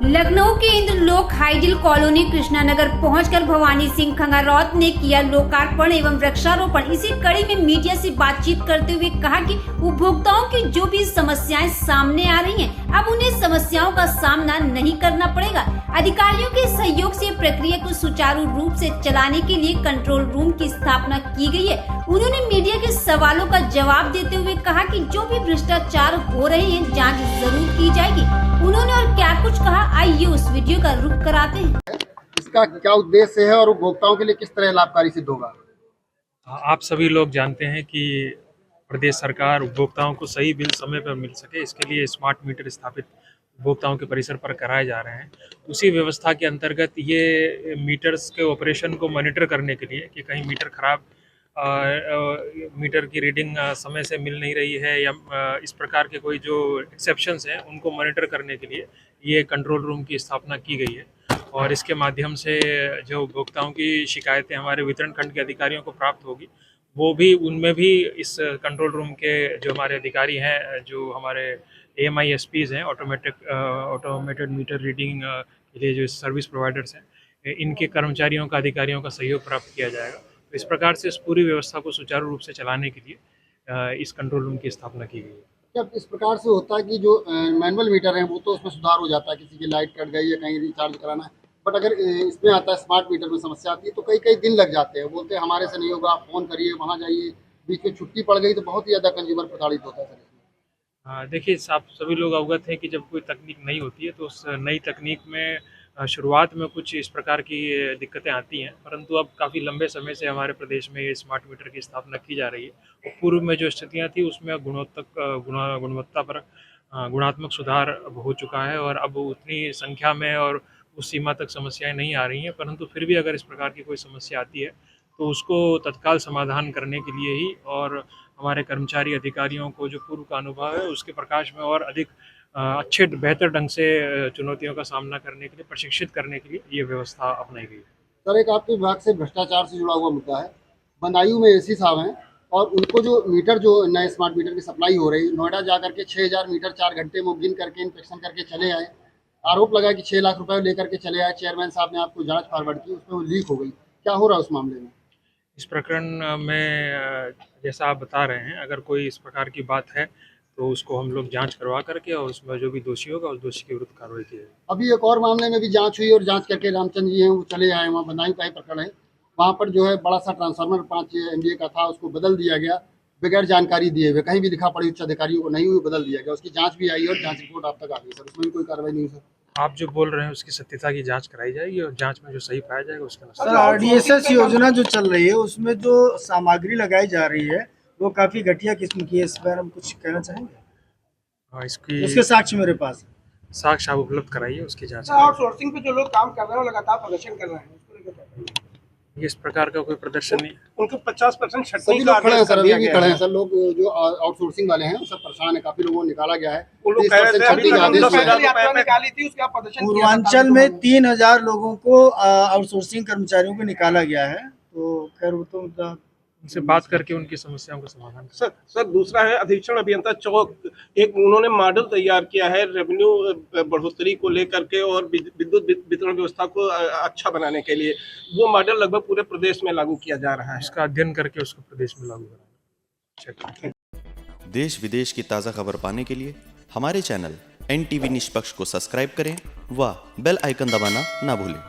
लखनऊ के Indralok hydel colony Krishnanagar पहुंचकर भवानी सिंह खंगारौत ने किया लोकार्पण एवं वृक्षारोपण। इसी कड़ी में मीडिया से बातचीत करते हुए कहा कि उपभोक्ताओं की जो भी समस्याएं सामने आ रही हैं, अब उन्हें समस्याओं का सामना नहीं करना पड़ेगा। अधिकारियों के सहयोग से प्रक्रिया को सुचारू रूप से चलाने के लिए कंट्रोल रूम की स्थापना की गई है। उन्होंने मीडिया के सवालों का जवाब देते हुए कहा कि जो भी भ्रष्टाचार हो रहे हैं, जांच जरूर की जाएगी। उन्होंने और क्या कुछ कहा, आइए उस वीडियो का रुख कराते हैं। इसका क्या उद्देश्य है और उपभोक्ताओं के लिए किस तरह लाभकारी सिद्ध होगा? आप सभी लोग जानते हैं कि प्रदेश सरकार उपभोक्ताओं को सही बिल समय पर मिल सके, इसके लिए स्मार्ट मीटर स्थापित उपभोक्ताओं के परिसर पर कराए जा रहे हैं। उसी व्यवस्था के अंतर्गत ये मीटर्स के ऑपरेशन को मॉनिटर करने के लिए कि कहीं मीटर खराब मीटर की रीडिंग समय से मिल नहीं रही है या इस प्रकार के कोई जो एक्सेप्शंस हैं उनको मॉनिटर करने के लिए ये कंट्रोल रूम की स्थापना की गई है। और इसके माध्यम से जो उपभोक्ताओं की शिकायतें हमारे वितरण खंड के अधिकारियों को प्राप्त होगी, वो भी उनमें भी इस कंट्रोल रूम के जो हमारे अधिकारी हैं, जो हमारे AMISPs हैं, ऑटोमेटेड मीटर रीडिंग के लिए जो सर्विस प्रोवाइडर्स हैं, इनके कर्मचारियों का, अधिकारियों का सहयोग प्राप्त किया जाएगा। तो इस प्रकार से इस पूरी व्यवस्था को सुचारू रूप से चलाने के लिए इस कंट्रोल रूम की स्थापना की गई है। जब इस प्रकार से होता है कि जो मैनुअल मीटर है वो तो उसमें सुधार हो जाता है, किसी की लाइट कट गई है, कहीं रिचार्ज कराना है, बट अगर इसमें आता है स्मार्ट मीटर में समस्या आती है तो कई कई दिन लग जाते हैं। बोलते हैं हमारे से नहीं होगा, आप फोन करिए, वहाँ जाइए, बीच में छुट्टी पड़ गई तो बहुत ही ज़्यादा कंज्यूमर प्रताड़ित होता है सर इसमें। हाँ, देखिए, आप सभी लोग अवगत हैं कि जब कोई तकनीक नई होती है तो उस नई तकनीक में शुरुआत में कुछ इस प्रकार की दिक्कतें आती हैं, परंतु अब काफ़ी लंबे समय से हमारे प्रदेश में ये स्मार्ट मीटर की स्थापना की जा रही है। और पूर्व में जो स्थितियाँ थी उसमें गुणवत्ता पर गुणात्मक सुधार अब हो चुका है और अब उतनी संख्या में और उस सीमा तक समस्याएं नहीं आ रही हैं। परंतु फिर भी अगर इस प्रकार की कोई समस्या आती है तो उसको तत्काल समाधान करने के लिए ही और हमारे कर्मचारी अधिकारियों को जो पूर्व का अनुभव है उसके प्रकाश में और अधिक अच्छे बेहतर ढंग से चुनौतियों का सामना करने के लिए, प्रशिक्षित करने के लिए ये व्यवस्था अपनाई गई है। सर, एक आपके विभाग से भ्रष्टाचार से जुड़ा हुआ मुद्दा है। बदायूं में AC साहब हैं और उनको जो मीटर, जो नए स्मार्ट मीटर की सप्लाई हो रही, नोएडा जा करके 6000 मीटर 4 घंटे में गिन करके इंस्पेक्शन करके चले आए। आरोप लगा कि 6 लाख रुपए लेकर के चले आए। चेयरमैन साहब ने आपको जांच फॉरवर्ड की, उसमें वो लीक हो गई। क्या हो रहा है उस मामले में? इस प्रकरण में जैसा आप बता रहे हैं, अगर कोई इस प्रकार की बात है तो उसको हम लोग जांच करवा करके और उसमें जो भी दोषी होगा उस दोषी के विरुद्ध कार्रवाई की जाएगी। अभी एक और मामले में भी जांच हुई और जांच करके रामचंद्र जी हैं वो चले आए, वहाँ बदायूं का ही प्रकरण है। वहाँ पर जो है बड़ा सा ट्रांसफार्मर 5 MVA का था, उसको बदल दिया गया बगैर जानकारी दिए हुए। कहीं भी लिखा पड़ी उच्च अधिकारियों को नहीं हुई, बदल दिया गया। उसकी जांच भी आई और जांच रिपोर्ट आप तक आ गई सर, उसमें भी कोई कार्रवाई नहीं हुई सर। आप जो बोल रहे हैं उसकी सत्यता की जांच कराई जाएगी और जांच में जो सही पाया जाएगा उसके अनुसार। सर, RDSS योजना जो चल रही है उसमें जो सामग्री लगाई जा रही है वो काफी घटिया किस्म की है। इस बारे में कुछ कहना चाहेंगे? इसकी उसके साक्ष्य मेरे पास है। साक्ष्य आप उपलब्ध कराइए, उसकी जांच। आउटसोर्सिंग पे जो लोग काम कर रहे हैं वो लगातार प्रदर्शन कर रहे हैं, उसको लेकर क्या करेंगे? इस प्रकार का कोई प्रदर्शन नहीं। उनको 50% सभी छटनी का लोग खड़े हैं आदेश सर, कर अभी दिया भी गया खड़े हैं है। सर। लोग जो आउटसोर्सिंग वाले हैं वो सब परेशान है, काफी लोगों को निकाला गया है। वो लोग 30% कह रहे छटनी का हैं आदेश अभी हुआ है। यात्रा निकाली थी, उसका प्रदर्शन किया था। पूर्वांचल में 3000 लोगों को आउटसोर्सिंग कर्मचारियों को निकाला गया है। तो खैर वो तो उनसे बात करके उनकी समस्याओं का समाधान। सर दूसरा है अधीक्षण अभियंता चौक। एक उन्होंने मॉडल तैयार किया है रेवेन्यू बढ़ोतरी को लेकर के और विद्युत वितरण व्यवस्था को अच्छा बनाने के लिए। वो मॉडल लगभग पूरे प्रदेश में लागू किया जा रहा है। इसका अध्ययन करके उसको प्रदेश में लागू कराना। देश विदेश की ताज़ा खबर पाने के लिए हमारे चैनल NTV निष्पक्ष को सब्सक्राइब करें व बेल आइकन दबाना ना भूलें।